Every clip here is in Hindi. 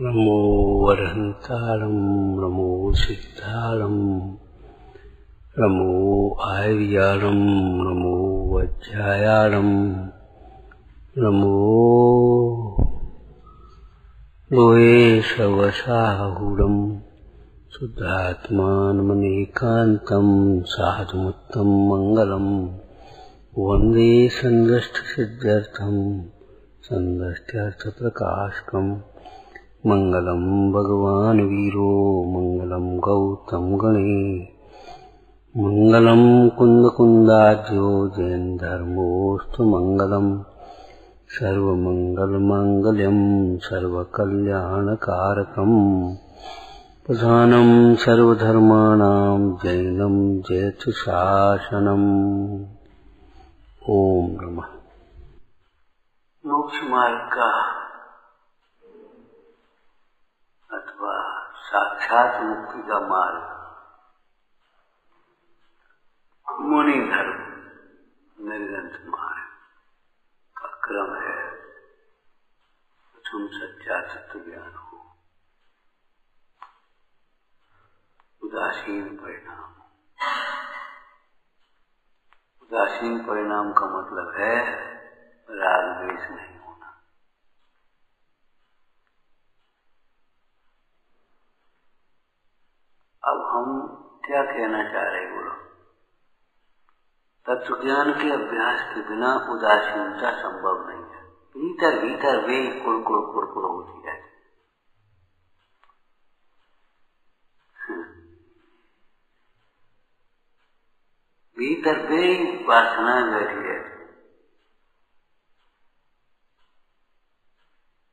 नमो वरहंतारं नमो सिद्धारं नमो आर्यारं नमो वज्रायारं नमो लोहे सर्वसाहुरं शुद्धात्मानमनेकान्तं साधुमुत्तं मङ्गलं वन्दे सन्द्रष्टसिद्ध्यर्थं सन्द्रष्ट्यर्थप्रकाशकम् मंगलम भगवान वीरो मंगलम गौतम गणे मंगलम कुंद कुंदाज्यो जैन धर्मोस्तु मंगलम सर्वमंगल मांगल्यम सर्वकल्याणकारकम प्रधानम सर्वधर्माणां जैनम जयतु शासनम। ओम नमः। मोक्ष मार्ग का अथवा साक्षात मुक्ति का मार्ग मुनि धर्म निर्गंथ मार्ग का क्रम है। प्रथम सच्चा तत्व ज्ञान हो, उदासीन परिणाम। उदासीन परिणाम का मतलब है राग द्वेष नहीं। अब हम क्या कहना चाह रहे बोलो? तत्व ज्ञान के अभ्यास के बिना उदासीनता संभव नहीं है। भीतर भीतर वे कुड़कुड़ कुड़कुड़ होती रहती, भीतर वे वासनाएं बैठी रहती।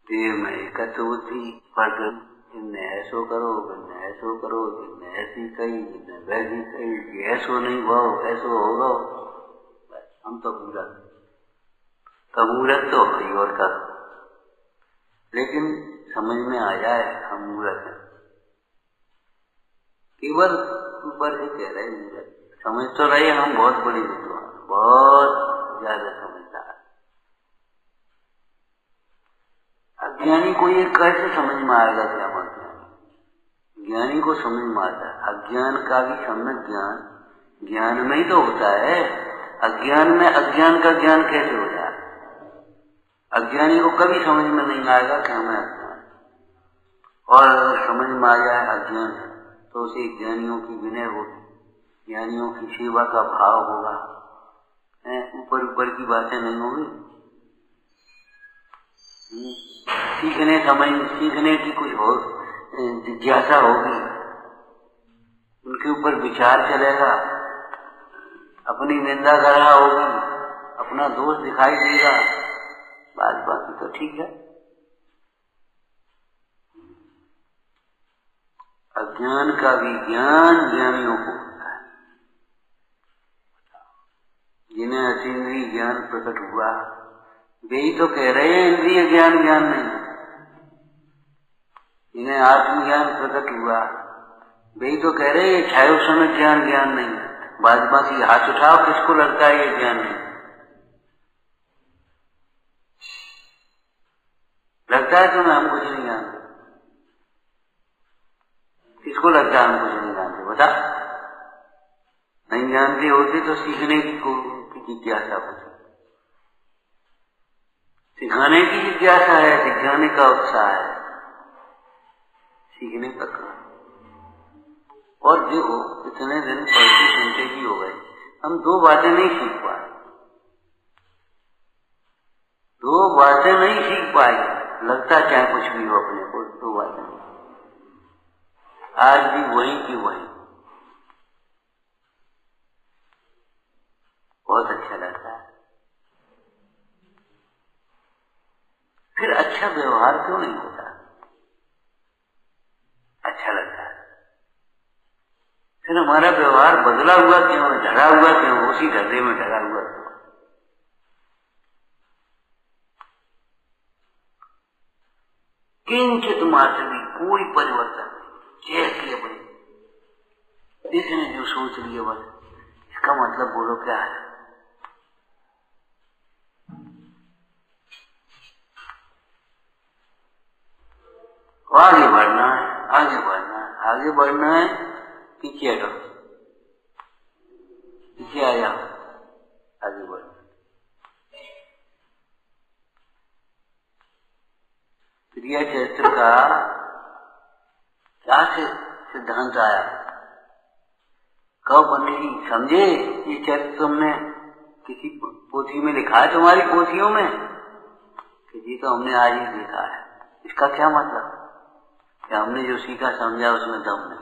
देह में एकत्र बुद्धि पड़ गई, जिनने ऐसो करो, जिनने ऐसो करो, जिनने ऐसी कही, जिनने वैसी कही, कि ऐसो नहीं भाव ऐसो होगा। हम तो मूर्ख तो भाई और का, लेकिन समझ में आ जाए हम मूर्ख हैं। केवल ऊपर से कह रहे मूर्ख, समझ तो रहे हम बहुत बड़ी विद्वान, बहुत ज्यादा समझदार। अज्ञानी को ये कैसे समझ में आएगा? क्या मतलब ज्ञानी को समझ में आता है। अज्ञान का भी सम्यक ज्ञान ज्ञान में ही तो होता है। अज्ञान में अज्ञान का ज्ञान कैसे हो जाए? अज्ञानी को कभी समझ में नहीं आएगा कि हमें अज्ञान, और अगर समझ में आ जाए अज्ञान तो उसे ज्ञानियों की विनय होगी, ज्ञानियों की सेवा का भाव होगा। ऊपर ऊपर की बातें नहीं होगी। सीखने की कुछ हो जिज्ञासा होगी, उनके ऊपर विचार चलेगा, अपनी निंदा कर रहा होगी, अपना दोष दिखाई देगा। बाकी तो ठीक है। अज्ञान का भी ज्ञान ज्ञानियों को होता है, जिन्हें अतीन्द्रिय ज्ञान प्रकट हुआ। वे ही तो कह रहे हैं इंद्रिय ज्ञान ज्ञान नहीं। इन्हें आत्मज्ञान प्रकट हुआ, वे ही तो कह रहे हैं छायो समय ज्ञान ज्ञान नहीं। बाकी हाथ उठाओ, किसको लगता है ये ज्ञान नहीं? लगता है तुम्हें हम कुछ नहीं जानते? किसको लगता है हम कुछ नहीं जानते? बता। नहीं जानते होते तो सीखने की जिज्ञासा होती, सिखाने की जिज्ञासा है, सिखाने का उत्साह है, सीखने का काम। और देखो इतने दिन पढ़ते सुनते ही हो गए, हम दो बातें नहीं सीख पाए, दो बातें नहीं सीख पाए। लगता चाहे कुछ भी हो अपने को, दो बातें नहीं। आज भी वही की वही। बहुत अच्छा लगता है। फिर अच्छा व्यवहार क्यों नहीं होता? अच्छा लगता है। फिर हमारा व्यवहार बदला हुआ क्यों है? ढला हुआ क्यों? उसी ढर्रे में ढला हुआ क्यों? किंचित मात्र भी कोई परिवर्तन नहीं, जैसे अपने इसने जो सोच लिया बस। इसका मतलब बोलो क्या है? तो आगे बढ़ना है, आगे बढ़ना है, आगे बढ़ना है। पीछे हटो, पीछे आ जाओ, आगे बढ़ना। क्रिया चरित्र का क्या से सिद्धांत आया? कब बनेगी? समझे? ये चरित्र तुमने किसी पोथी में लिखा है, तुम्हारी पोथियों में? कि जी तो हमने आज ही देखा है। इसका क्या मतलब? कि हमने जो सीखा समझा उसमें दम नहीं।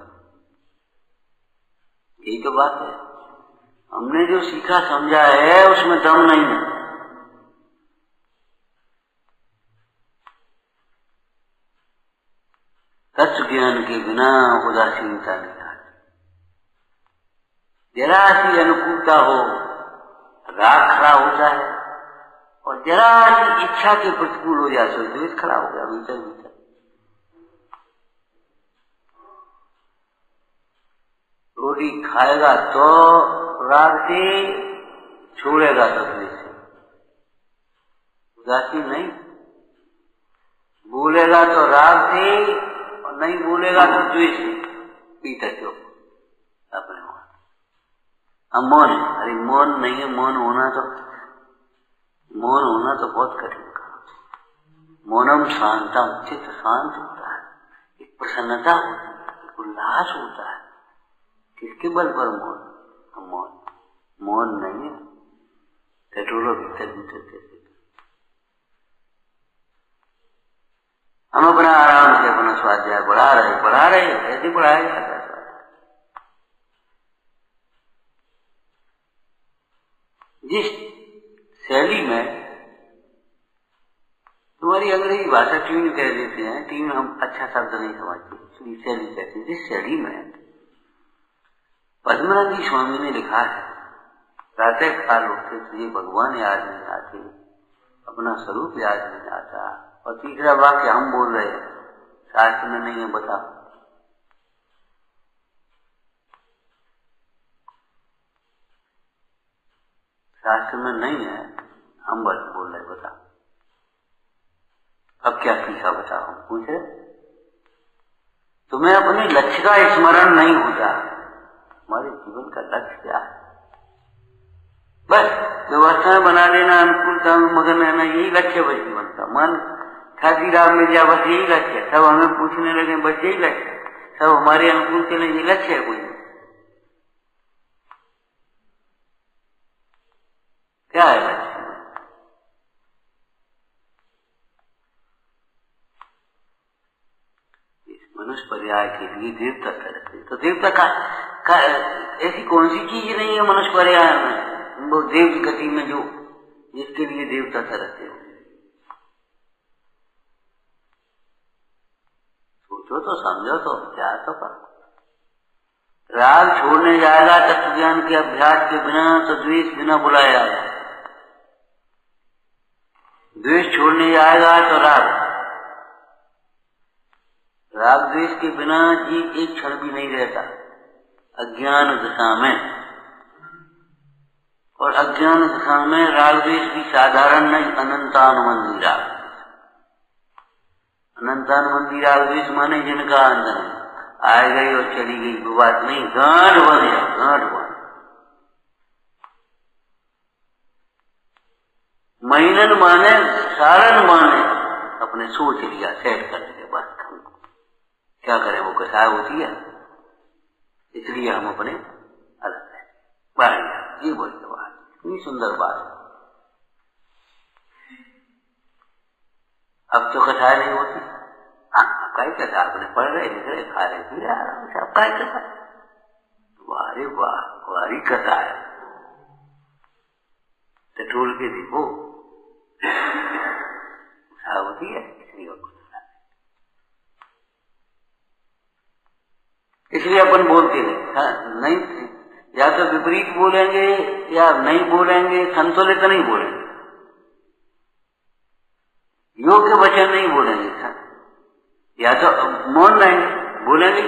यही तो बात है, हमने जो सीखा समझा है उसमें दम नहीं है। तत्व ज्ञान के बिना उदासीनता नहीं आती। जरा सी अनुकूलता हो, राग खड़ा होता है, और जरा सी इच्छा के प्रतिकूल हो जाए तो द्वेष खड़ा हो गया भीतर भीतर। रोटी खाएगा तो राग से, छोड़ेगा तो द्वेष से। उदासीन नहीं, बोलेगा तो राग से और नहीं बोलेगा तो द्वेष से। पीता क्यों अपने मौन? अब मौन है, अरे मौन नहीं है, मौन होना तो बहुत कठिन काम। मौनम शांतम, चित्त शांत होता है, एक प्रसन्नता होती है, एक उल्लास होता है। किसके बल पर मौन? मौन मौन नहीं है, टटोलो भीतर भीतर कैसे। हम अपना आराम से अपना स्वाध्याय बढ़ा रहे, ऐसे बढ़ाया जाता है। जिस शैली में तुम्हारी अंग्रेजी भाषा ट्यून कह देते हैं, ट्यून हम अच्छा शब्द नहीं समझते, इसलिए शैली कहते हैं। जिस शैली में पद्मनाभ स्वामी ने लिखा है, प्रातः काल उठते तुझे भगवान याद नहीं आते, अपना स्वरूप याद नहीं आता, और तीसरा वाक्य हम बोल रहे हैं, शास्त्र में नहीं है, बता। शास्त्र में नहीं है, हम बस बोल रहे, बता। अब क्या सीखा बताओ? हम पूछ रहे, तुम्हें अपने लक्ष्य का स्मरण नहीं होता। हमारे जीवन का लक्ष्य क्या है? बस व्यवस्थाएं बना लेना, अनुकूलता में मगन रहना, यही लक्ष्य है जीवन का। मन खाती राम मिल जाए, बस यही लक्ष्य है। सब हमें पूछने लगे, बस यही लक्ष्य है, सब हमारे अनुकूल के लिए, ये लक्ष्य है। कोई क्या है लक्ष्य? इस मनुष्य पर्याय के लिए देवता करते, तो देवता का ऐसी कौन सी चीज नहीं है मनुष्य पर्याय में, वो देव की गति में, जो जिसके लिए देवता तरसते हो? सोचो तो, समझो तो, विचार तो करो। राग छोड़ने जाएगा तत्व ज्ञान के अभ्यास के बिना, तो द्वेष बिना बुलाया जाएगा। द्वेष छोड़ने जाएगा तो राग द्वेष के बिना जीव एक क्षण भी नहीं रहता अज्ञान दशा में। और अज्ञान दशा में राग द्वेष भी साधारण नहीं, अनंतानुबंधी राग। अनंतानुबंधी राग द्वेष माने जिनका अंत नहीं, आ गई और चली गई, वो बात नहीं, गांठ बन जाए, गांठ बन। महीनन माने, सारण माने, अपने सोच लिया, सेट कर लिया, बस क्या करें, वो कसाय होती है, इसलिए हम अपने अलग है बाहर। ये बोली तो बात, इतनी सुंदर बात। अब तो कथाएं नहीं होती। हाँ, कई कथा अपने पढ़ रहे, लिख रहे, खा रहे, पी रहे, अब कई कथा, वारे वाह, वारी कथा है, टटोल के देखो होती है। इसलिए अपन बोलते नहीं, या तो विपरीत बोलेंगे या नहीं बोलेंगे, संतुलित नहीं बोलेंगे, योग्य वचन नहीं बोलेंगे, या तो मौन रहेंगे, बोलेंगे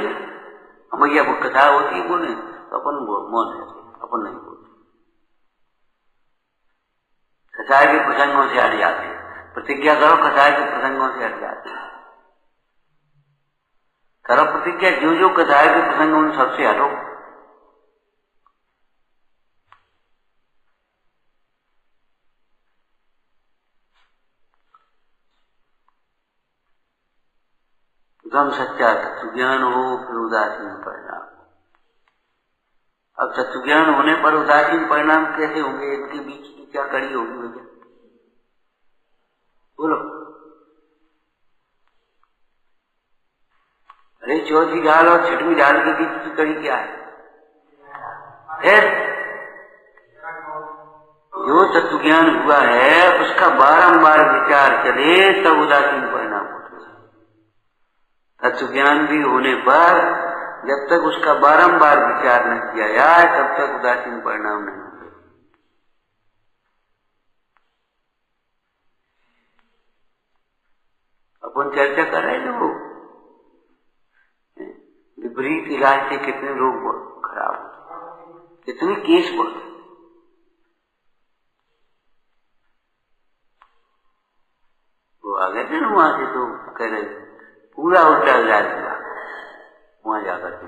भैया वो कथा होती है बोले तो अपन मौन रहते, अपन नहीं बोलते। कथाएं के प्रसंगों से हट जाते, प्रतिज्ञा करो, कथाएं के प्रसंगों से हट जाते। करो प्रतिज्ञा, जो जो कथाएं के प्रसंग उन सबसे हटो। गम सच्चा तत्व ज्ञान हो फिर उदासीन परिणाम। अब तत्व ज्ञान होने पर उदासीन परिणाम कैसे होंगे? इनके बीच की क्या कड़ी होगी भैया? बोलो। अरे चौथी ढाल और छठवीं ढाल के बीच की कड़ी क्या है? जो तत्व ज्ञान हुआ है उसका बारंबार विचार चले तब उदासीन परिणाम होते हैं। तत्व ज्ञान भी होने पर जब तक उसका बारंबार विचार न किया जाए तब तक उदासीन परिणाम नहीं होते। अपन चर्चा कर रहे थे, वो विपरीत इलाज से कितने लोग खराब होते, कितने केस बढ़ते। वो आ गए थे ना वहां से, तो कह रहे पूरा उल्टा इलाज हुआ वहां जाकर के।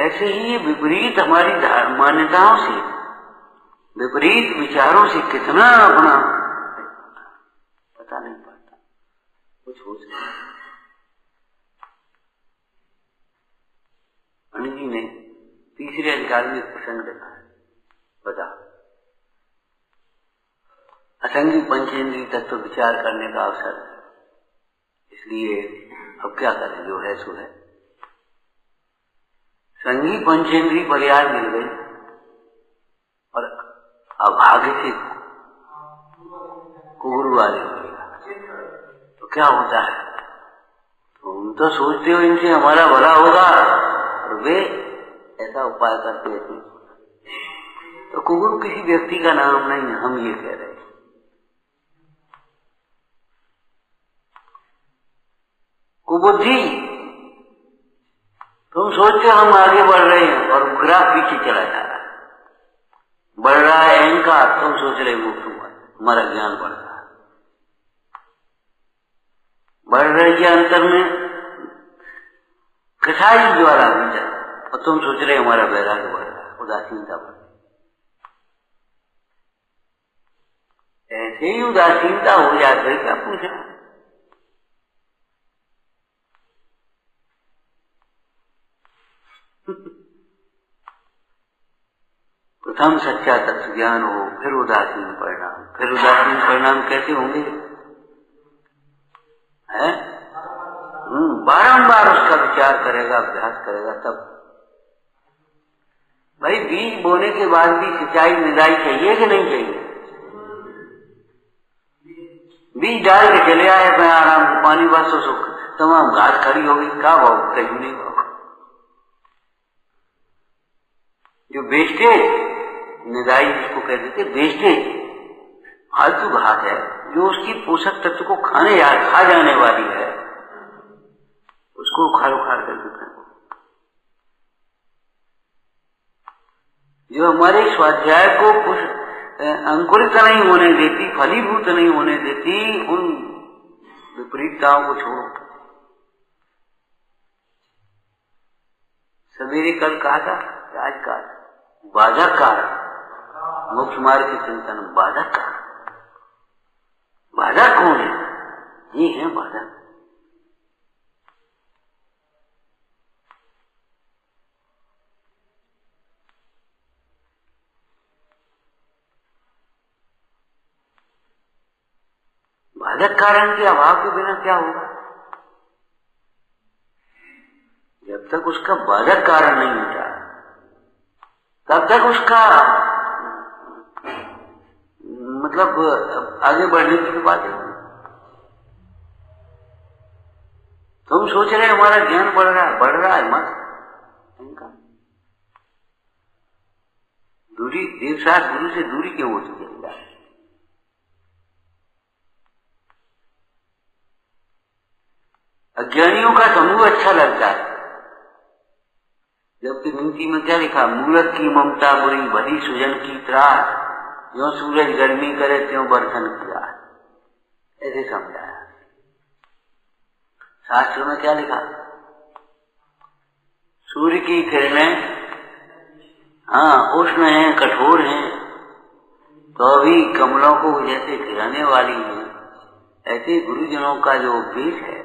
ऐसे ही विपरीत हमारी मान्यताओं से, विपरीत विचारों से कितना अपना पता नहीं पड़ता, कुछ हो सकता। अनिल जी ने तीसरे अधिकार में प्रसंग देखा है, बता असंगी पंचेंद्रिय तत्व विचार करने का अवसर। इसलिए अब क्या करें, जो है सो है। संगी पंचेंद्रिय पर्याय मिल गई और अभाग्य से कुगुरु वाले हो गया तो क्या होता है? तुम तो सोचते हो इनसे हमारा भला होगा और वे ऐसा उपाय करते थे। तो कुगुरु किसी व्यक्ति का नाम नहीं, हम ये कह रहे हैं। कुबुद्धि, तुम सोचते हो हम आगे बढ़ रहे हैं और ग्राफ पीछे चला जा रहा है। बढ़ रहा है अहंकार, तुम सोच रहे हो हमारा ज्ञान बढ़ रहा है। बढ़ रही है अंतर में कसाई द्वारा भीतर, और तुम सोच रहे हमारा वैराग्य बढ़ रहा है, उदासीनता बढ़ रही। ऐसे ही उदासीनता हो जाती है, क्या पूछना। प्रथम सच्चा तत्व ज्ञान हो फिर उदासीन परिणाम। फिर उदासीन परिणाम कैसे होंगे? है बारंबार उसका विचार करेगा, अभ्यास करेगा तब। भाई बीज बोने के बाद भी सिंचाई निदाई चाहिए कि नहीं चाहिए? बीज डाल के चले आए मैं आराम से, पानी बस तमाम घास खड़ी होगी, क्या भाव? कहीं नहीं भाव। जो वेस्टेज निदाई जिसको कहते थे, वेस्टेज फालतू घास है जो उसकी पोषक तत्व को खा जाने वाली है, उसको उखाड़ करके फेंको। जो हमारे स्वाध्याय को अंकुरित नहीं होने देती, फलीभूत नहीं होने देती, उन विपरीतताओं को छोड़ो। सवेरे कल कहा था, आज का बाधक कारण, मोक्ष मार्ग के चिंतन बाधक कारण। बाधक कौन है? ये है बाधक। बाधक कारण के अभाव के बिना क्या होगा? जब तक उसका बाधक कारण नहीं होता तब तक उसका मतलब आगे बढ़ने की बात है। तुम सोच रहे हमारा ज्ञान बढ़ रहा है मत। दूरी एक साथ गुरु से दूरी क्यों हो चुकी है? अज्ञानियों का समूह अच्छा लगता है, जबकि नीति में क्या लिखा? मूरत की ममता बुरी, भली सुजन की त्रास, जो सूरज गर्मी करे त्यों बर्तन किया। ऐसे समझाया। शास्त्र में क्या लिखा? सूर्य की किरणें उष्ण हैं, कठोर हैं, तो अभी कमलों को जैसे गिराने वाली हैं, ऐसे गुरुजनों का जो उपदेश है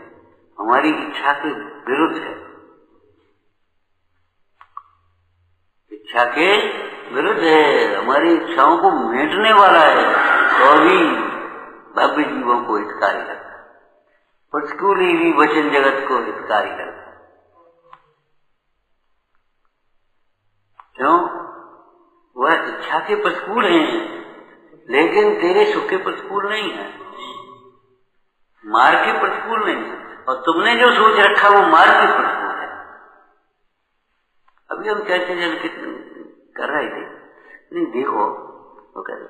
हमारी इच्छा के विरुद्ध है, इच्छा के विरुद्ध है, हमारी इच्छाओं को मेटने वाला है, तो भी भव्य जीवों को हितकारी करता है, प्रतिकूल भी वचन जगत को हितकारी करता है। क्यों? वह इच्छा के प्रतिकूल हैं, लेकिन तेरे सुख के प्रतिकूल नहीं है, मार्ग के प्रतिकूल नहीं है, और तुमने जो सोच रखा वो मार्ग के प्रतिकूल है। अभी हम चर्चा जल कर रहे थे, नहीं देखो वो कह रहे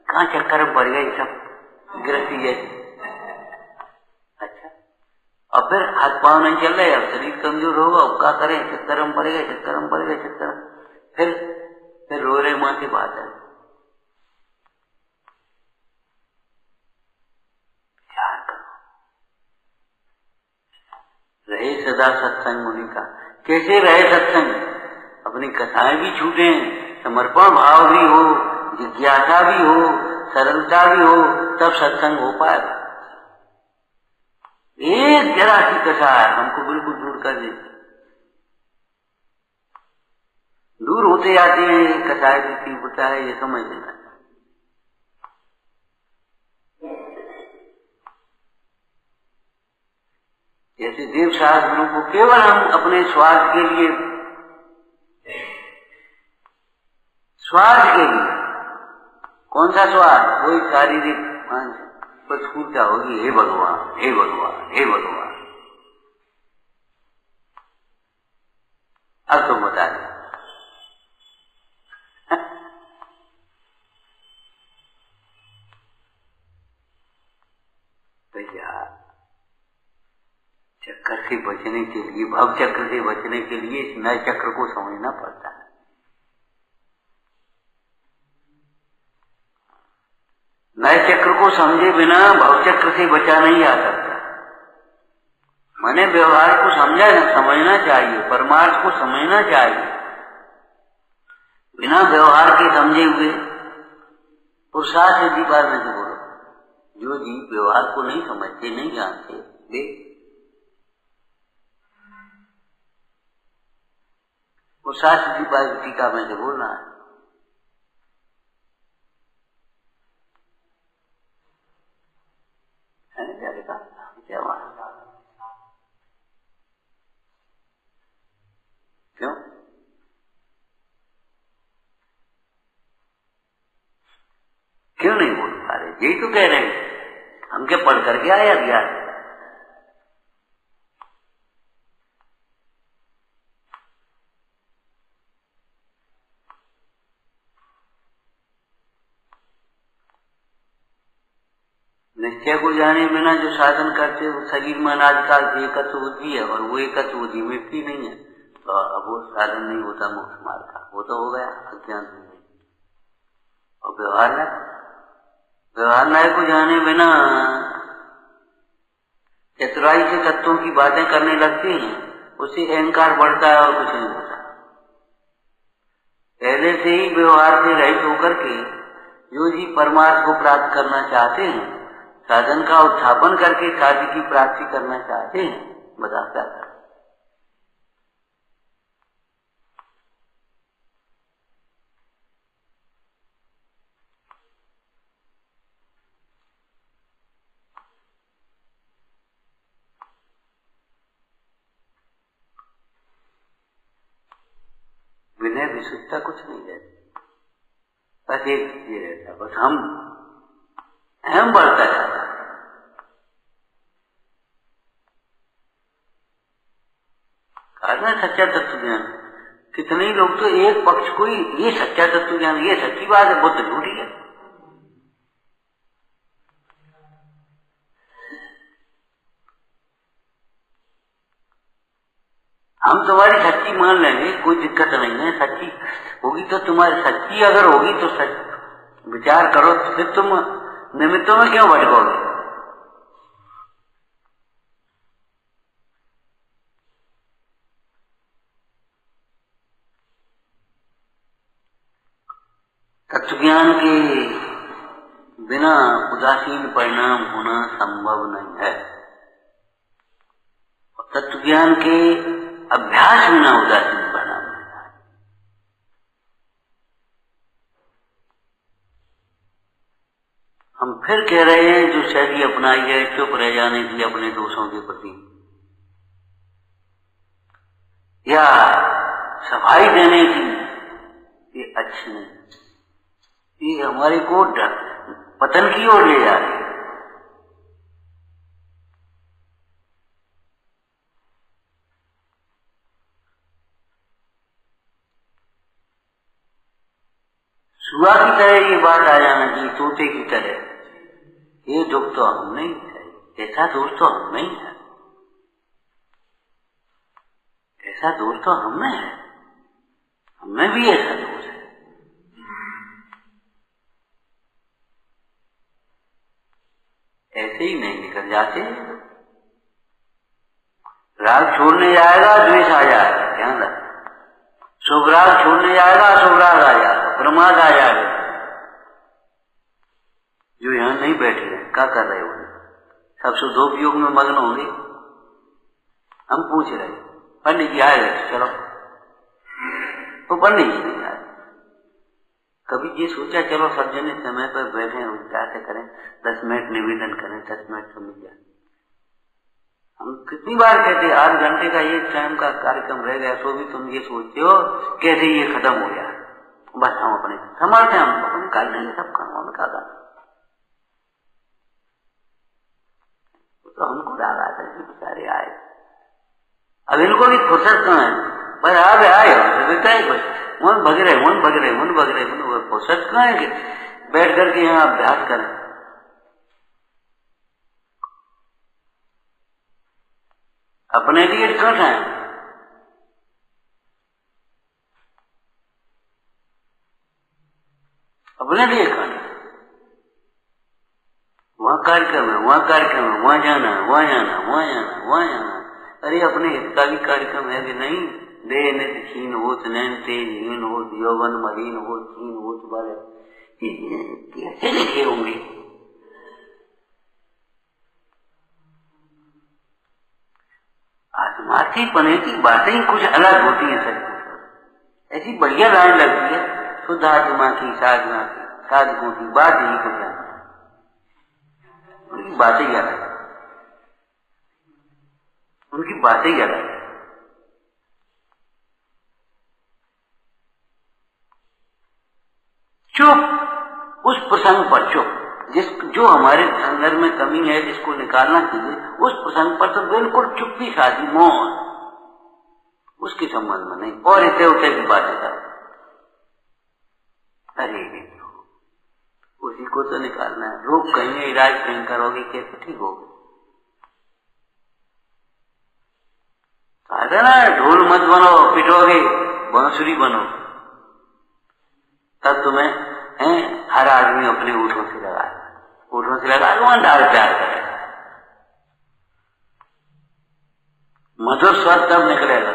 कहाँ चक्कर में पड़ गए सब गिरती है। अच्छा, और फिर हाथ पांव नहीं चल रहे, अब शरीर कमजोर होगा, अब क्या करें, चक्कर में पड़ गए, चक्कर में पड़ गए, चक्कर में फिर रो रहे माँ की बात है। ध्यान करो, रहे सदा सत्संग मुनि का। कैसे रहे सत्संग? अपनी कथाएं भी छूटे, समर्पण भाव भी हो, जिज्ञासा भी हो, सरलता भी हो, तब सत्संग हो पाए। एक जरा सी कथा हमको बिल्कुल दूर कर देती, दूर होते जाते हैं कसाय की तीव्रता है, ये समझ लेना। जैसे देव शास्त्रों को केवल हम अपने स्वार्थ के लिए, कौन सा स्वार्थ? कोई शारीरिक मानसिक प्रतिकूलता होगी, हे भगवान, हे भगवान, हे भगवान। अब तुम बता दो, चक्कर से बचने के लिए, भव चक्र से बचने के लिए इस नए चक्र को समझना पड़ता है। नए चक्र को समझे बिना भव चक्र से बचा नहीं जा सकता। माने व्यवहार को समझना चाहिए, परमार्थ को समझना चाहिए। बिना व्यवहार के समझे हुए पुरुषार्थ सिद्धि बात में से बोलो, जो जीव व्यवहार को नहीं समझते, नहीं जानते, वे पुरुषार्थ सिद्धि बात टीका में से बोलना है। क्यों? क्यों नहीं बोल पा रहे? यही तो कह रहे हैं, हम क्या पढ़ करके आए अज्ञान? निश्चय को जाने बिना जो साधन करते वो शरीर में अनाज काल की एकत्र बुद्धि है, और वो एकत्र बुद्धि मिटती नहीं है, तो अब वो साधन नहीं होता मोक्ष मार्ग का, वो तो हो गया अज्ञान से। और व्यवहार नय को जाने बिना चतुराई से तत्वों की बातें करने लगते हैं, उससे अहंकार बढ़ता है और कुछ नहीं होता। पहले से ही व्यवहार से रहित होकर के जो जी परमार्थ को प्राप्त करना चाहते हैं, साधन का उत्थापन करके साध्य की प्राप्ति करना चाहते हैं, बता क्या कर। विनय विशुद्धता कुछ नहीं रहती, बस एक ये रहता, बस हम बढ़ता जाता है। कारण सच्चा तत्व ज्ञान, कितने ही लोग तो एक पक्ष को ही ये सच्चा तत्व ज्ञान, ये सच्ची बात है, बुद्ध झूठी है। हम तुम्हारी सच्ची मान लेंगे, कोई दिक्कत नहीं है, सच्ची होगी तो तुम्हारी, सच्ची अगर होगी तो सच विचार करो, फिर तुम निमित्तों में क्यों भटकोगे? बिना उदासीन परिणाम होना संभव नहीं है। तत्व ज्ञान के अभ्यास बिना उदासीन परिणाम नहीं है। हम फिर कह रहे हैं जो शैली अपनाई है चुप रह जाने की अपने दोषों के प्रति, या सफाई देने की, ये अच्छी नहीं, ये हमारे को पतन की ओर ले जा रही है। सुआ की तरह ये बात आ जाना चाहिए, तोते की तरह, ये दुख तो हम नहीं है, ऐसा दोष तो हम नहीं है, ऐसा दोष तो हमें है, हमें भी ऐसा दोष है। ऐसे ही नहीं निकल जाते। राग छोड़ने जाएगा द्वेष आ जाएगा, ध्यान रख। शुभ राग छोड़ने जाएगा अशुभ राग आ जाएगा, प्रमाद आ जाएगा। जो यहां नहीं बैठे हैं क्या कर रहे हो? सब शुद्धोपयोग में मग्न होंगे। हम पूछ रहे पंडित जी आए चलो, तो पंडित जी नहीं आए। कभी ये सोचा चलो सब जने समय पर बैठे क्या से करें, 10 मिनट निवेदन करें, 10 मिनट समझ जाए। हम कितनी बार कहते 8 घंटे का ये टाइम का कार्यक्रम रह गया, तो भी तुम ये सोचते हो कैसे ये खत्म हो गया। बस हम अपने समर्थ हैं, हम अपने कर लेंगे सब काम, हमें क्या करना। तो हमको राग आता है बेचारे आए, अब इनको भी फुर्सत कहाँ है, पर आप आए मन भग रहे मन भग रहे मन भग रहे, फुर्सत कहाँ है कि बैठ करके यहाँ अभ्यास करें। अपने लिए कट है, अपने लिए कट है। वहां कार्यक्रम है, वहां कार्यक्रम है, वहां जाना है, वहां जाना, वहां जाना, वहां जाना। अरे अपने हित का भी कार्यक्रम है कि नहीं। देह नित क्षीण होत, नैन तेज हीन होत, यौवन मलिन होत, क्षीण होत बारे कैसे लिखे होंगे। आत्मार्थी पने की बातें ही कुछ अलग होती है। सच ऐसी बढ़िया लाइन लगती है, शुद्ध आत्मा की साधना की साधकों की बात ही कुछ है, उनकी बातें ही अलग है, उनकी बातें ही अलग है। चुप उस प्रसंग पर, चुप जो हमारे अंदर में कमी है जिसको निकालना चाहिए, उस प्रसंग पर तो बिल्कुल चुप्पी साधी, मौन, उसके संबंध में नहीं। और इतने उठे की बातें कर, अरे उसी को तो निकालना है। रोग कहेंगे, इलाज कहीं करोगे कैसे ठीक होगा? कहते ना ढोल मत बनो, पिटोगे बांसुरी बनो, तब तुम्हें हर आदमी अपने ऊँटों से लगा, ऊँटों से लगा वहां डाल प्यार करेगा, मधुर स्वर तब निकलेगा।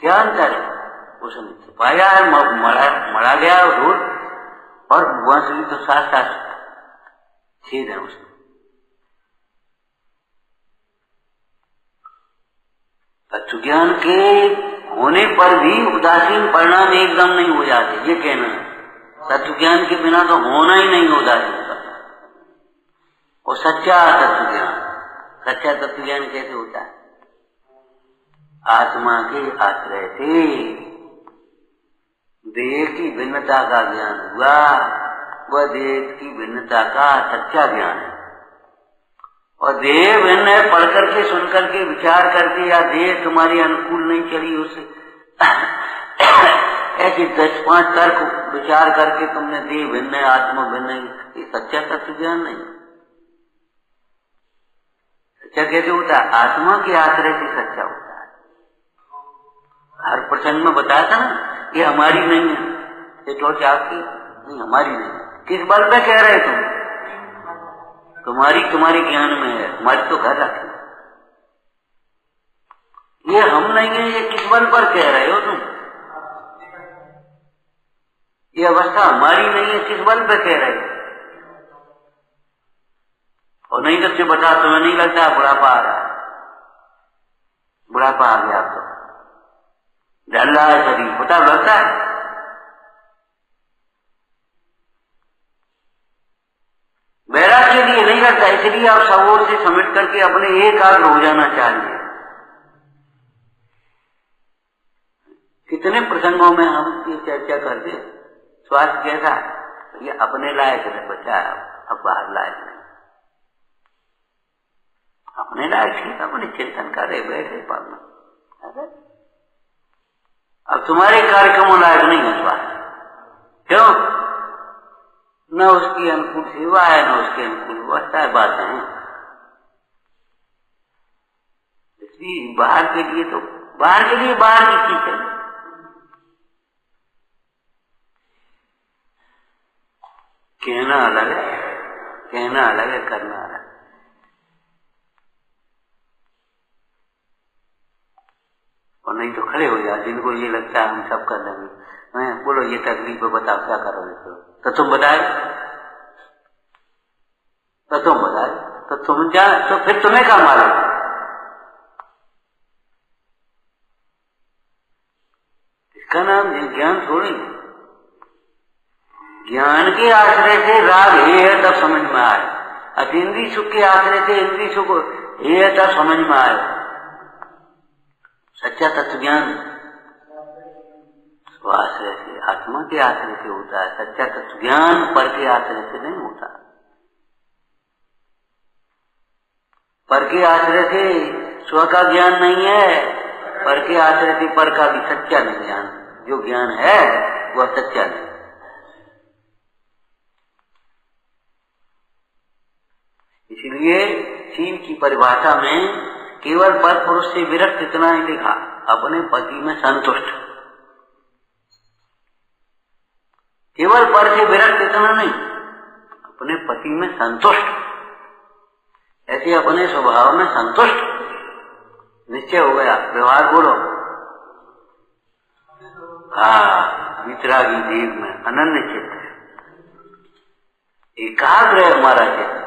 क्या अंतर है? उसने छुपाया है, मरा गया ढोल, और बांसुरी तो साथ साथ छेद है उसमें। तत्व ज्ञान के होने पर भी उदासीन परिणाम एकदम नहीं हो जाते, ये कहना है। तत्व ज्ञान के बिना तो होना ही नहीं उदासीन परिणाम। और सच्चा तत्व ज्ञान, सच्चा तत्व ज्ञान कैसे होता है? आत्मा के आश्रय से देह की भिन्नता का ज्ञान हुआ, वह देह की भिन्नता का सच्चा ज्ञान है। और देह भिन्न है पढ़ करके, सुन करके, विचार करके, या देह तुम्हारी अनुकूल नहीं चली उससे ऐसे 10-5 तर्क विचार करके तुमने देह भिन्न है आत्मा भिन्न है, ये सच्चा तत्व ज्ञान नहीं। सच्चा कैसे होता है? आत्मा के आश्रय से सच्चा होता है। हर प्रसंग में बताया था ना, ये हमारी नहीं है, ये टॉर्च आपकी नहीं, हमारी नहीं। किस बल पे कह रहे तुम? तुम्हारी ज्ञान में है, हमारी तो घर रखी। ये हम नहीं है, ये किस बल पर कह रहे हो तुम? ये अवस्था हमारी नहीं है, किस बल पे कह रहे? और नहीं करके बता, तुम्हें नहीं लगता बुढ़ापा आ रहा है? बुढ़ापा आ गया तो डर रहा है शरीर, पता लगता है? बैराग के लिए नहीं लगता, इसलिए आप सब ओर से समेट करके अपने एकाग्र हो जाना चाहिए। कितने प्रसंगों में हम ये चर्चा करते, स्वास्थ्य कैसा है? ये अपने लायक है बच्चा, अब बाहर लायक नहीं। अपने लायक ठीक, अपने चिंतन करे बैठे पढ़ना। अब तुम्हारे कार्यक्रमों लायक नहीं है स्वास्थ्य, क्यों? न उसकी अनुकूल सेवा है, न उसके अनुकूल व्यवस्था है, बातें हैं। इसलिए बाहर के लिए तो बाहर के लिए बाहर की चीज है। कहना अलग है, कहना अलग है, करना अलग है। और नहीं तो खड़े हो जाए जिनको ये लगता है हम सब कर लेंगे। मैं बोलो ये तकलीफ है, बताओ क्या करोगे? तो तुम बताए, तो तुम बताए, तो तुम जा, तो फिर तुम्हें क्या मालूम? इसका नाम ज्ञान थोड़ी। ज्ञान के आश्रय से राग ये है तब समझ में आए, अतीन्द्रिय सुख के आश्रय से इंद्रिय सुख ये है तब समझ में आए। सच्चा तत्व ज्ञान आश्रय से, आत्मा के आश्रय से होता है। सच्चा तत्व ज्ञान पर के आश्रय से नहीं होता। पर के आश्रय से स्व का ज्ञान नहीं है, पर के आश्रय से पर का भी सच्चा नहीं ज्ञान। जो ज्ञान है वह सच्चा नहीं। इसलिए चीन की परिभाषा में केवल पर पुरुष से विरक्त इतना ही लिखा, अपने पति में संतुष्ट। केवल पर से विरक्त इतना नहीं, अपने पति में संतुष्ट। ऐसे अपने स्वभाव में संतुष्ट निश्चय हो गया। व्यवहार बोलो, हाँ, वितरागी देव में अनन्य चित्त है, एकाग्र है हमारा चित्त।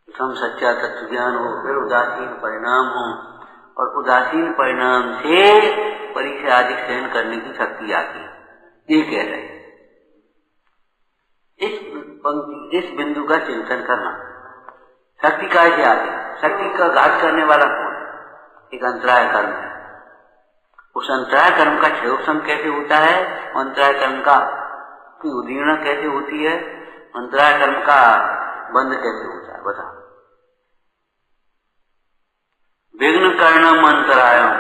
प्रथम सच्चा तत्व ज्ञान हो, फिर उदासीन परिणाम हो, और उदासीन परिणाम से परी से अधिक सहन करने की शक्ति आती है। ये कह रहे इस पंक्ति, इस बिंदु का चिंतन करना। शक्ति कैसे आती है? शक्ति का घात करने वाला कौन है? एक अंतराय कर्म है। उस अंतराय कर्म का क्षयोपशम कैसे होता है? अंतराय कर्म का की उदीर्णा कैसे होती है? अंतराय कर्म का बंध कैसे होता है? बता। विघ्न कर्णम अंतरायम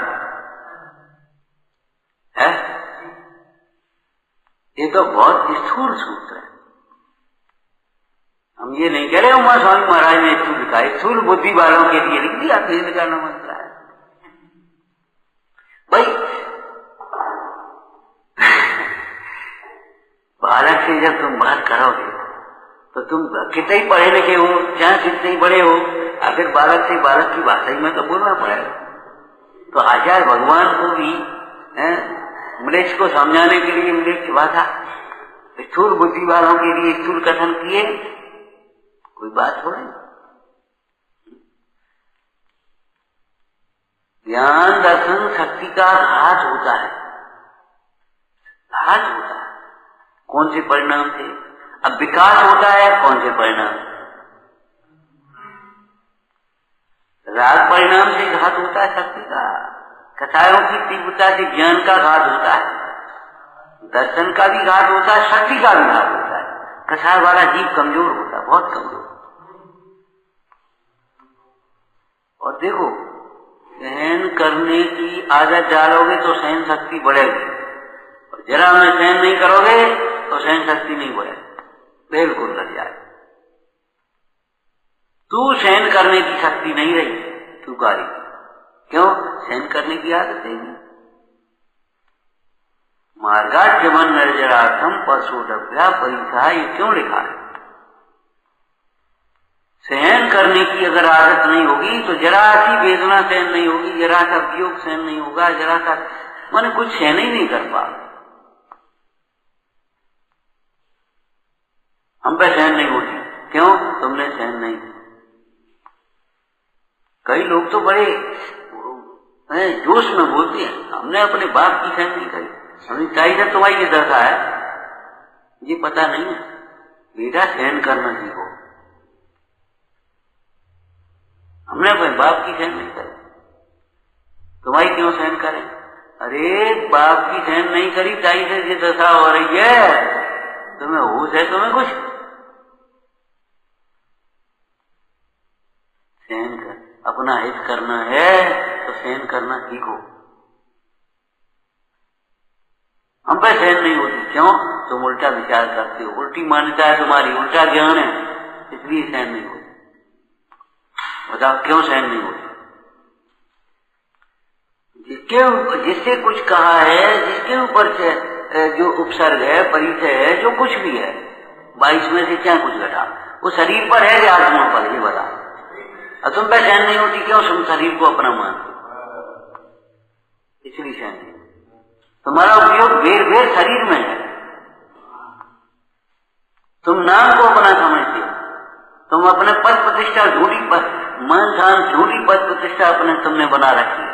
है। ये तो बहुत स्थूल सूत्र है। हम ये नहीं कह रहे उमा स्वामी महाराज ने स्थूल लिखा, स्थूल बुद्धि वालों के लिए लिख दिया विघ्न कर्णम अंतरायम। भाई बालक से जब तुम बात करोगे तो तुम कितने ही पढ़े लिखे हो, चाहे कितने ही बड़े हो, आखिर बालक से बालक की भाषा ही में तो बोलना पड़ेगा। तो आचार्य भगवान को भी मलेच्छ को समझाने के लिए मलेच्छ भाषा, स्थूल बुद्धि वालों के लिए स्थूल कथन किए, कोई बात थोड़ी। ज्ञान दर्शन शक्ति का घात होता है, घात होता है। कौन से परिणाम से? अब विकास होता है कौन से परिणाम? राग परिणाम से घात होता है शक्ति का। कथाओं की तीव्रता से ज्ञान का घात होता है, दर्शन का भी घात होता है, शक्ति का भी घात होता है। कथा वाला जीव कमजोर होता है, बहुत कमजोर। और देखो, सहन करने की आदत डालोगे तो सहन शक्ति बढ़ेगी, और जरा में सहन नहीं करोगे तो सहन शक्ति नहीं बढ़ेगी, बिल्कुल लग जाए। तू सहन करने की शक्ति नहीं रही, तू कारी। क्यों? सहन करने की आदत है नहीं। मार्गाच्यमन निर्जरार्थम पशुडभ्या परिसा, ये क्यों लिखा है? सहन करने की अगर आदत नहीं होगी तो जरा सी वेदना सहन नहीं होगी, जरा सा वियोग सहन नहीं होगा, जरा सा माने कुछ सहन ही नहीं कर पा। हम पे सहन नहीं होती, क्यों? तुमने सहन नहीं। कई लोग तो बड़े जोश में बोलते हैं, हमने अपने बाप की सहन नहीं करी, हमने चाहिए तुम्हारी ये दशा है, ये पता नहीं है। बेटा सहन करना सीखो। हमने अपने बाप की सहन नहीं करी, तुम्हारी क्यों सहन करें? अरे बाप की सहन नहीं करी, चाहिए से ये दशा हो रही है, तुम्हें होश है? तुम्हें कुछ सहन कर, अपना हित करना है तो सहन करना सीखो। हम पे सहन नहीं होती, क्यों? तुम उल्टा विचार करते हो, उल्टी मान्यता है तुम्हारी, उल्टा ज्ञान है, इसलिए सहन नहीं होती। बताओ क्यों सहन नहीं होती? जिससे कुछ कहा है, जिसके ऊपर से जो उपसर्ग है, परिचय है, जो कुछ भी है, 22 में से क्या कुछ घटा, वो शरीर पर है या आत्मा पर? ये बता। अब तुम पे सहन नहीं होती, क्यों? तुम शरीर को अपना मानते, इसलिए सहन नहीं। तुम्हारा उपयोग वेर वेर शरीर में है, तुम नाम को अपना समझते हो, तुम अपने पद प्रतिष्ठा झूठी मान ध्यान झूठी पद प्रतिष्ठा अपने तुमने बना रखी है।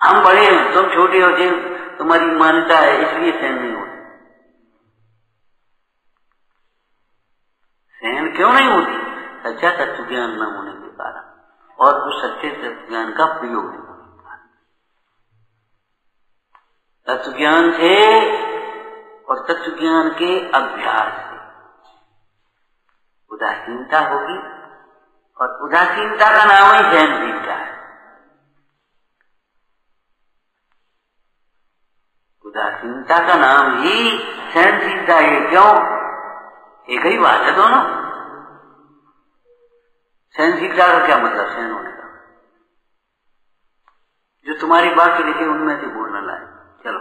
हम बड़े हैं, तुम छोटे हो, तुम्हारी मान्यता है, इसलिए सहन नहीं होती। सहन क्यों नहीं होती? सच्चा तत्व ज्ञान न होने के कारण और उस सच्चे तत्व ज्ञान का प्रयोग नहीं होने के कारण। तत्व ज्ञान से और तत्व ज्ञान के अभ्यास से उदासीनता होगी, और उदासीनता का नाम ही सहनशीलता है। उदासीनता का नाम ही सहनशीलता है। क्यों? एक ही बात है दोनों। सहनशीलता का क्या मतलब? सहन होने का। जो तुम्हारी बात लिखे उनमें से बोलना लाए, चलो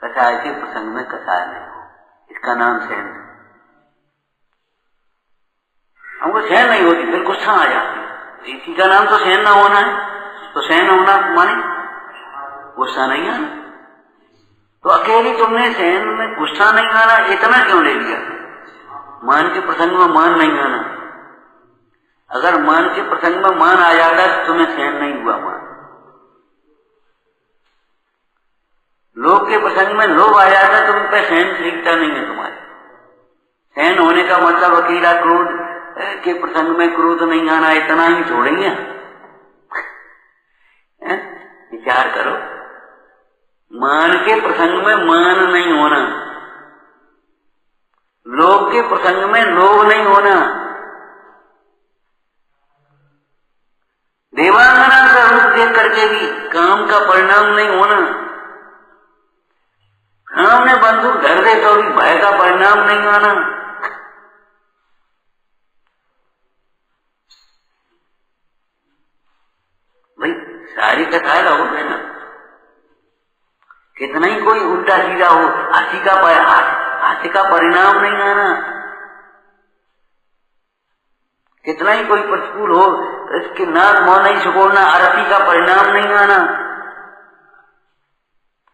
कसाय के प्रसंग में कसाय नहीं हो, इसका नाम सहन। हमको सहन नहीं होती, फिर गुस्सा आ जाती है, इसी का नाम तो सहन ना होना है। तो सहन होना माने गुस्सा नहीं आना। तो अकेली तुमने सहन में गुस्सा नहीं आना इतना क्यों ले लिया? मान के प्रसंग में मान नहीं आना। अगर मान के प्रसंग में मान आ जाता तो तुम्हें सहन नहीं हुआ मान। लोभ के प्रसंग में लोभ आ जाता, तुम पे सहनशीलता नहीं है तुम्हारी। सहन होने का मतलब अकेला क्रोध के प्रसंग में क्रोध नहीं आना इतना ही छोड़ेंगे। विचार करो, मान के प्रसंग में मान नहीं होना, लोभ के प्रसंग में लोभ नहीं होना, देवांगना का रूप देख करके भी काम का परिणाम नहीं होना, सामने बंदूक धर दे तो भी भय का परिणाम नहीं आना। भाई सारी कथा हो गए ना, कितना ही कोई उल्टा सीधा हो, हाथी का परिणाम नहीं आना, कितना ही कोई प्रतिकूल हो, इसके नाक मुंह नहीं सुकोड़ना, आरती का परिणाम नहीं आना,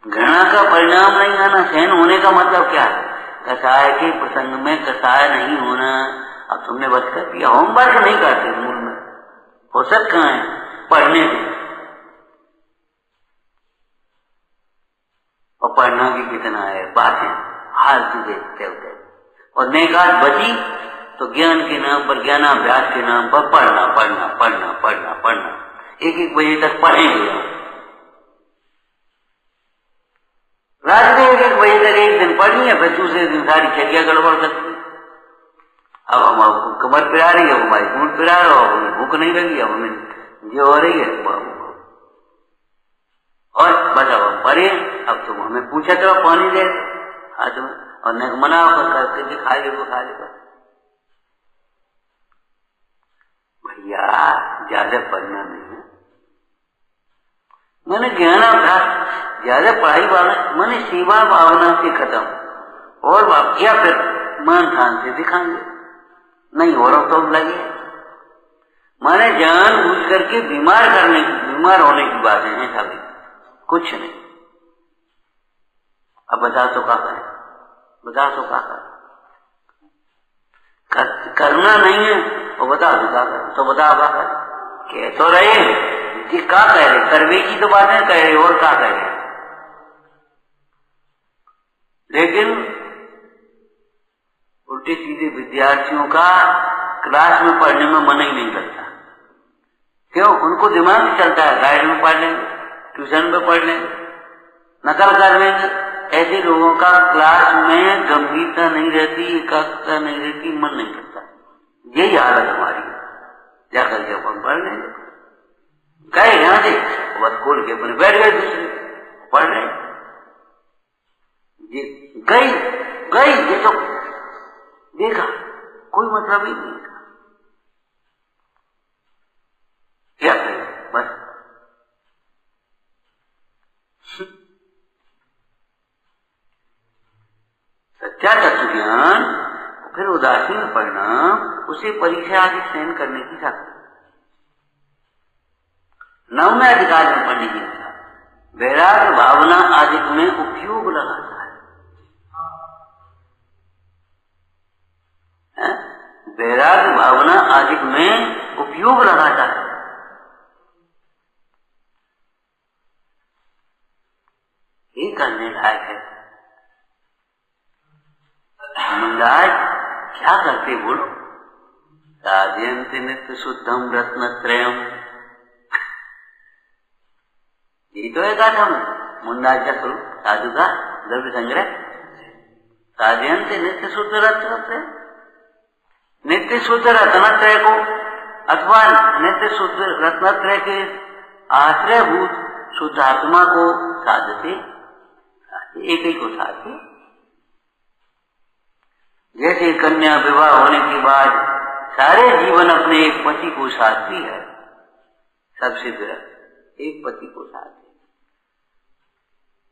घृणा का परिणाम नहीं आना। सहन होने का मतलब क्या है? कसाय के प्रसंग में कसाय नहीं होना। अब तुमने बस कर दिया, होमवर्क नहीं करते मूल में, फुर्सत कहाँ है पढ़ने की, और पढ़ना भी कितना है, बातें हाल चीजें होते, और नेकात बची तो ज्ञान के नाम पर, ज्ञानाभ्यास के नाम पर पढ़ना पढ़ना पढ़ना पढ़ना पढ़ना, एक एक बजे तक पढ़ेंगे रात में, एक एक बजे तक एक दिन पढ़नी है, फिर दूसरे दिन सारी चर्या गड़बड़ सकती। अब हम कमर पिरा रही है, हमारी दूध पिरा रहा हो, हमें भूख नहीं लगी, अब हमें जो हो रही है और बस अब हम पढ़े। अब तुम हमें पूछा तो पानी दे हाथ में, और न मना करके खा लेगा खा लेगा। भैया ज्यादा पढ़ना नहीं है, मैंने ज्ञानाभ्यास ज्यादा पढ़ाई वाला, मैंने सेवा भावना से खत्म, और या फिर मान ठान से दिखाएंगे, नहीं हो रहा तो लगे, माने जान बूझ करके बीमार होने की बातें हैं सभी, कुछ नहीं। अब बता तो क्या करें, बता तो क्या करें, करना नहीं है वो बता तो क्या करें, तो बता क्या करें, कह तो रहे कि क्या कह रहे, करवे की तो बातें कह रहे और क्या कह रहे, लेकिन उल्टे सीधे विद्यार्थियों का क्लास में पढ़ने में मन ही नहीं लगता। क्यों? उनको दिमाग ही चलता है, गाइड में पढ़ लेंगे, ट्यूशन में पढ़ लेंगे, नकल कर लेंगे। ऐसे लोगों का क्लास में गंभीरता नहीं रहती, एकाग्रता नहीं रहती, मन नहीं करता। यही हालत हमारी है। जाकर के अपन पढ़ लेंगे, गए यहां से बस खोल के अपने बैठ गए, दूसरे पढ़ रहे, ये गई ये तो देखा, कोई मतलब ही नहीं था, क्या करें बस। सच्चा तत्व ज्ञान फिर उदासीन परिणाम, उसे परीक्षा आदि सहन करने की शक्ति, नवमे अधिकार में पढ़ने की इच्छा, वैराग्य भावना आदि में उपयोग लगाता है। वैराग्य भावना आदि में उपयोग लगाता है। ये करने लायक है। महाराज क्या करते बोलो, साधयंत नित्य शुद्धम रत्नत्रयम्, ये तो है गाथा में मुंडाज का स्वरूप, साधु का द्रव्य संग्रह। साधयंत नित्य शुद्ध रत्नत्रय, नित्य शुद्ध रत्नत्रय को अथवा नित्य शुद्ध रत्नत्रय के आश्रयभूत शुद्ध आत्मा को साधते, एक ही को साधते। जैसे कन्या विवाह होने के बाद सारे जीवन अपने एक पति को साधती है, सबसे पहले एक पति को साधती,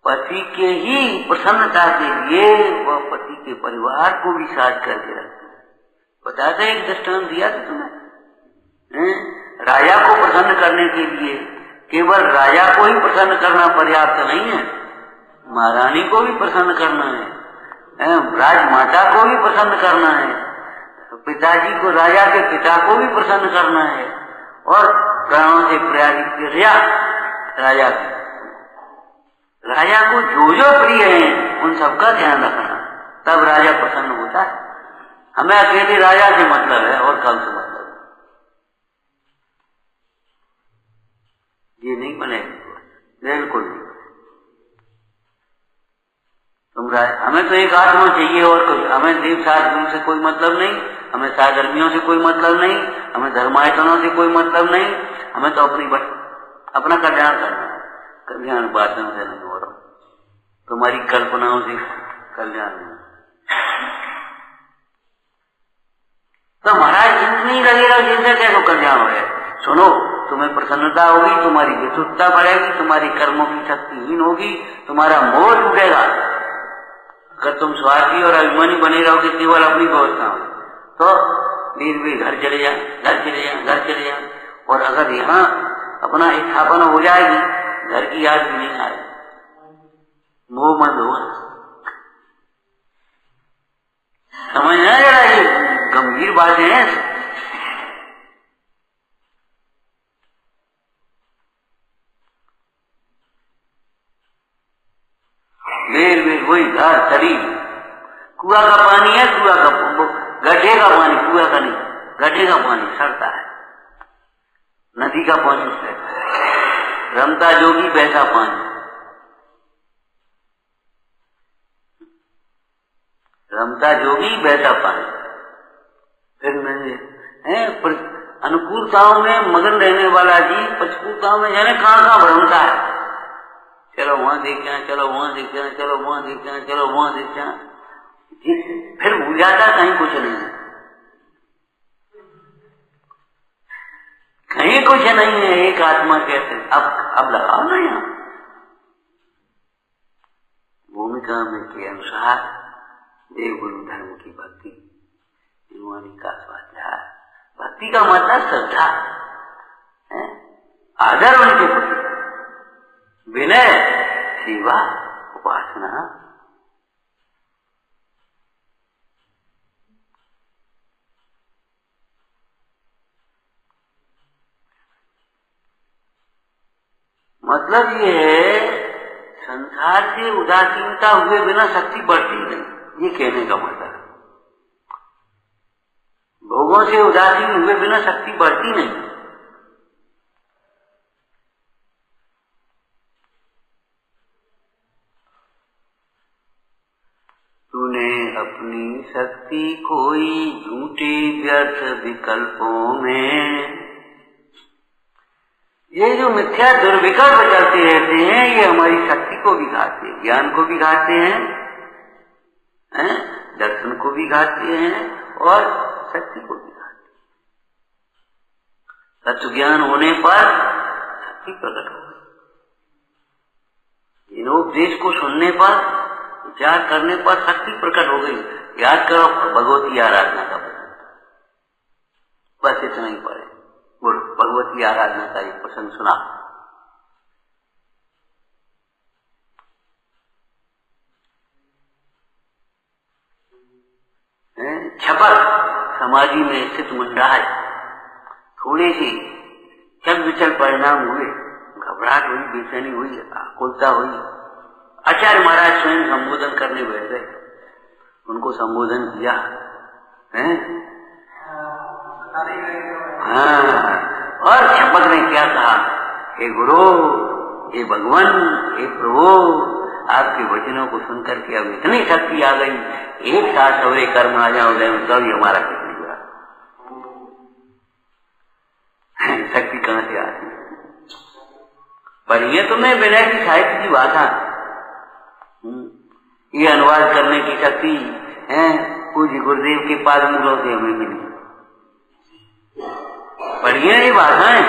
पति के ही प्रसन्नता के लिए वह पति के परिवार को भी साध करके रखती है। बताते एक दृष्टांत दिया था तुम्हें, राजा को प्रसन्न करने के लिए केवल राजा को ही प्रसन्न करना पर्याप्त नहीं है, महारानी को भी प्रसन्न करना है, राजमाता को भी प्रसन्न करना है, पिताजी को, राजा के पिता को भी प्रसन्न करना है, और प्राणों से प्यारी प्रिया राजा को जो प्रिय है उन सबका ध्यान रखना, तब राजा प्रसन्न होता है। हमें अकेले राजा से मतलब है और कल से मतलब है, ये नहीं बनेगा, बिल्कुल नहीं। हमें तो एक आत्मा चाहिए और कोई, हमें देव शास्त्रों से कोई मतलब नहीं, हमें साधर्मियों से कोई मतलब नहीं, हमें धर्मायतनों से कोई मतलब नहीं, हमें तो अपना कल्याण करना है। कल्याण बातों से नहीं हो रहा, तुम्हारी कल्पनाओं से कल्याण नहीं। तो महाराज इतनी लगेगा जिनसे कैसे कल्याण हो जाए। सुनो, तुम्हें प्रसन्नता होगी, तुम्हारी विशुद्धता बढ़ेगी, तुम्हारी कर्मों की शक्तिहीन होगी, तुम्हारा मोह टूटेगा। अगर तुम स्वार्थी और अभिमानी बने रहोगे केवल अपनी व्यवस्था में, तो फिर घर चले जा। और अगर यहाँ अपना स्थापना हो जाएगी, घर की याद भी नहीं आएगी, मोह मंद होगा। समझना जरा, ये गंभीर बातें हैं। वेर वही घर शरीर, कुआ का पानी है, गड्ढे का पानी, कुआ का नहीं, गड्ढे का पानी सड़ता है, नदी का पानी से रमता जोगी बहता पानी, रमता जोगी बहता पानी। फिर अनुकूलताओं में मगन रहने वाला जी प्रतिकूलताओं में जाने कहाँ भ्रमता है। चलो वहां देखते हैं, चलो वहां देखते हैं, चलो वहां देखते हैं, चलो वहां देखते हैं, फिर भूल जाता कहीं कुछ नहीं है, कहीं कुछ नहीं है। एक आत्मा कैसे अब लगाओ ना यहाँ भूमिका में के अनुसार देव गुरु धर्म की भक्ति, का स्वाध्याय। भक्ति का मतलब श्रद्धा है, आदर उनके प्रति, विनय, सेवा, उपासना। मतलब ये है, संसार से उदासीनता हुए बिना शक्ति बढ़ती नहीं, ये कहने का मतलब। भोगों से उदासीन हुए बिना शक्ति बढ़ती नहीं। तूने अपनी शक्ति कोई झूठे व्यर्थ विकल्पों में, ये जो मिथ्या दुर्विकल्प चलते रहते हैं, ये हमारी शक्ति को भी घातते हैं, ज्ञान को भी घातते हैं, दर्शन को भी घातते हैं और शक्ति को भी घातते हैं। तत्व ज्ञान होने पर शक्ति प्रकट हो गई। इन उपदेश को सुनने पर, विचार करने पर शक्ति प्रकट हो गई। याद करो भगवती आराधना का प्रसंग, बस इतना ही पढ़े। भगवती आराधना का एक प्रसंग सुना। छपर समाधि में स्थित मुंडा है, थोड़े से चल विचल परिणाम हुए, घबराहट हुई, बेचैनी हुई, आकुलता हुई। आचार्य महाराज स्वयं संबोधन करने बैठ गए, उनको संबोधन किया है। हाँ, और छपक ने क्या कहा, हे गुरु, हे भगवान, हे प्रभु, आपके वचनों को सुनकर के अब इतनी शक्ति आ गई, एक साथ सवरे कर्म आ जाओ तभी हमारा कुछ नहीं हुआ। शक्ति कहां से आती? पर ये तो मैं विनय की साहित्य की भाषा, ये अनुवाद करने की शक्ति है पूज्य गुरुदेव के पाद मूलों से हमें मिली। पढ़िए ये भाषाएं,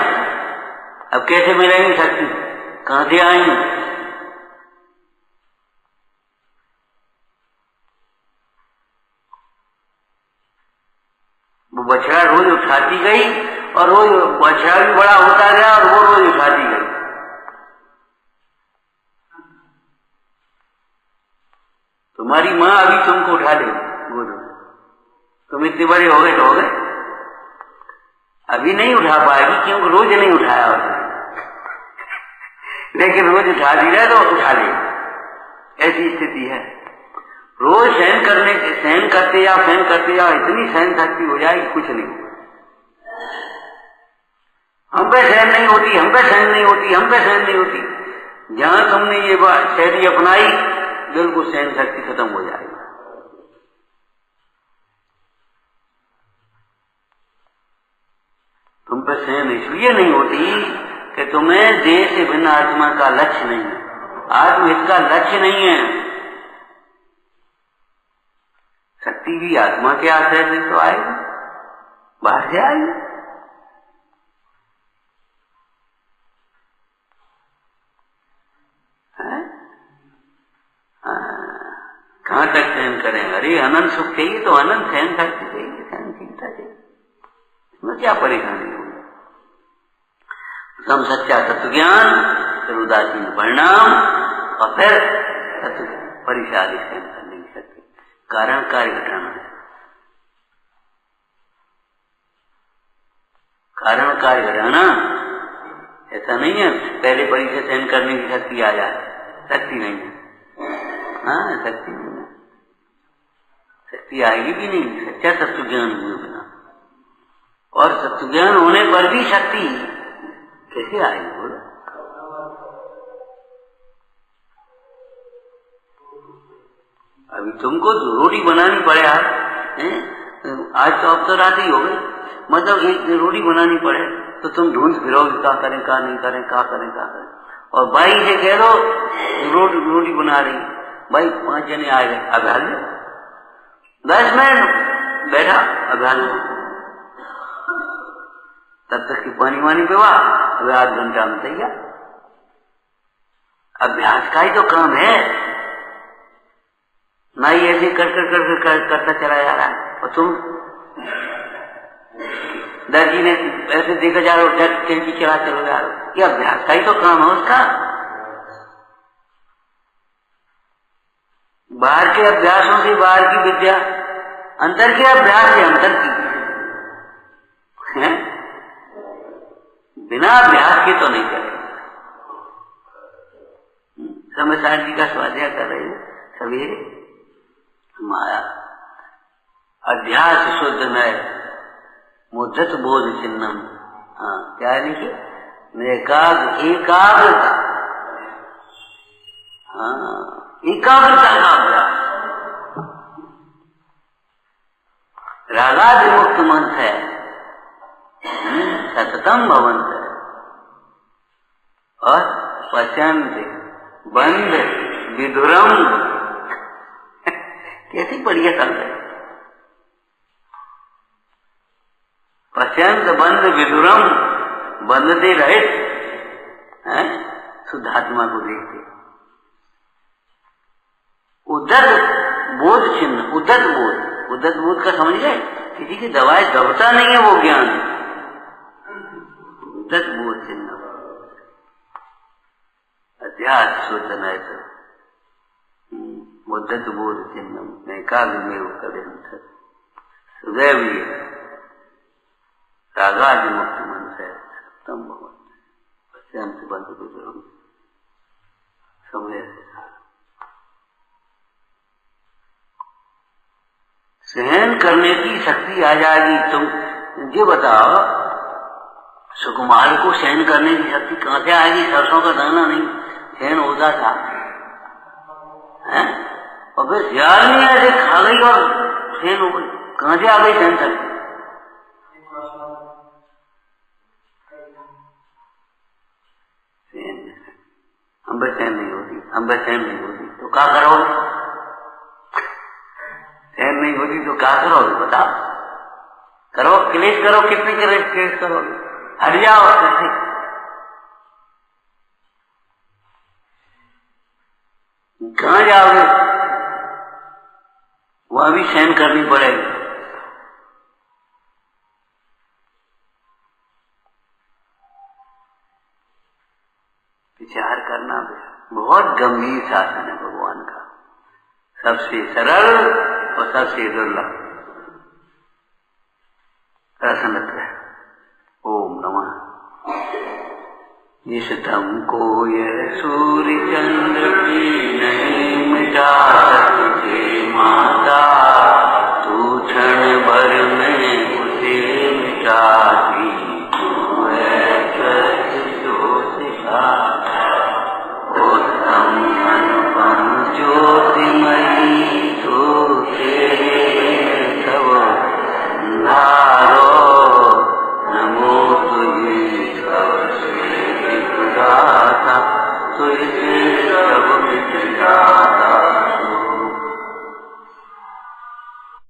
अब कैसे मिलेंगी शक्ति, कहां से आएंगी? वो बछड़ा रोज उठाती गई और रोज बछड़ा भी बड़ा होता गया और वो रोज उठाती गई। तुम्हारी माँ अभी तुमको उठा लेगी गोद में, तुम इतने बड़े हो गए तो हो गए, अभी नहीं उठा पाएगी क्योंकि रोज नहीं उठाया उसने, लेकिन रोज उठा दी जाए तो उठा लेगी। ऐसी स्थिति है। रोज सहन करते जाओ, इतनी सहन शक्ति हो जाएगी कुछ नहीं। हम पे सहन नहीं होती, हम पे सहन नहीं होती, हम पे सहन नहीं होती। जहां तुमने ये बात शैली अपनाई, बिल्कुल सहन शक्ति खत्म हो जाएगी। तुम पे सहन इसलिए नहीं होती कि तुम्हें देह से भिन्न आत्मा का लक्ष्य नहीं है, आत्महित का लक्ष्य नहीं है। शक्ति भी आत्मा के आश्रय से तो आएगी, बाहर से आएगी। कहां तक सहन करेंगे? अरे अनंत सुख चाहिए तो अनंत सहन शक्ति चाहिए, सहनशीलता चाहिए, इसमें क्या परेशानी होगी? प्रथम सच्चा तत्व ज्ञान, फिर उदासीन परिणाम और फिर तत्व परिषाद सहन करने की शक्ति। कारण कार्य घटाना है, कारण कार्य घटाना ऐसा नहीं है पहले परिचय सहन करने की शक्ति आ जाए, शक्ति नहीं है। हाँ, शक्ति नहीं है, शक्ति आएगी भी नहीं सच्चा तत्व ज्ञान हुए बिना। और तत्व ज्ञान होने पर भी शक्ति कैसे आएगी? बोलो, अभी तुमको रोटी बनानी पड़े आज तो अब तो रात ही हो गई, मतलब एक रोटी बनानी पड़े तो तुम ढूंढ फिरोगे क्या करें क्या नहीं करें, क्या करें क्या करें। और भाई से कह दो रोटी बना रही, भाई 5 जने आ गए, अब हाल 10 मिनट बैठा, अब हाल तब तक की पानी वानी पिवा, अब आध घंटा में तैयार। अभ्यास का ही तो काम है ना, ये ऐसे करता चला जा रहा है। और तुम दर्जी ने ऐसे देखा जा रहा है, कैंची चला चलो जा रहा, ये अभ्यास का ही तो काम है उसका। बाहर के अभ्यासों से बाहर की विद्या, अंतर के अभ्यास से अंतर की है? बिना अभ्यास के तो नहीं करेगा। समसार जी का स्वाध्याय कर रहे हैं सवेरे, माया अध्यास शुद्ध नय मुद्दत बोध चिन्हम। हाँ, क्या है लिखिए? एकाग्रता। हाँ, एकाग्रता का अभ्यास। रागादि मुक्त मन है, सततम भवंत है, और पचंत बंद विदुरम। कैसी बढ़िया चल रही। पचंत बंद विदुरम, बंधते रहे शुद्धात्मा को देखते। उद्धत बोध चिन्ह, उद्धत बोध, उद्धत बोध का समझ गए? किसी की दवाई दबता नहीं है वो ज्ञान, उद्धत बोध चिन्ह। अध्यास शुद्ध नय मुद्दत बोध चिन्ह एकाग्र में कदंत सदैव रागादि मुक्त मन से सप्तम भवन अत्यंत बंद विद्रोह समय सहन करने की शक्ति आ जाएगी। तुम ये बताओ, सुकुमार को सहन करने की शक्ति कहां से आएगी? सरसों का दाना नहीं सहन होता था, हैं? और फिर सियालनी ऐसे खा गई और सहन हो गई, कहां से आ गई सहन शक्ति? अम्बे सहन नहीं होती, अम्बे सहन नहीं होती तो क्या करोगे? सहन नहीं होती तो क्या करोगे बताओ? करो क्लेश करो, कितने क्लेश करोगे? हट जाओ कैसे? कहां जाओगे? वह भी सहन करनी पड़ेगी। विचार करना बहुत गंभीर शासन है भगवान का, सबसे सरल और सबसे दुर्लभ। प्रसन्नता। ओम नमः। जिस तम को यह सूर्य चंद्र की नहीं मिटा सकते माता,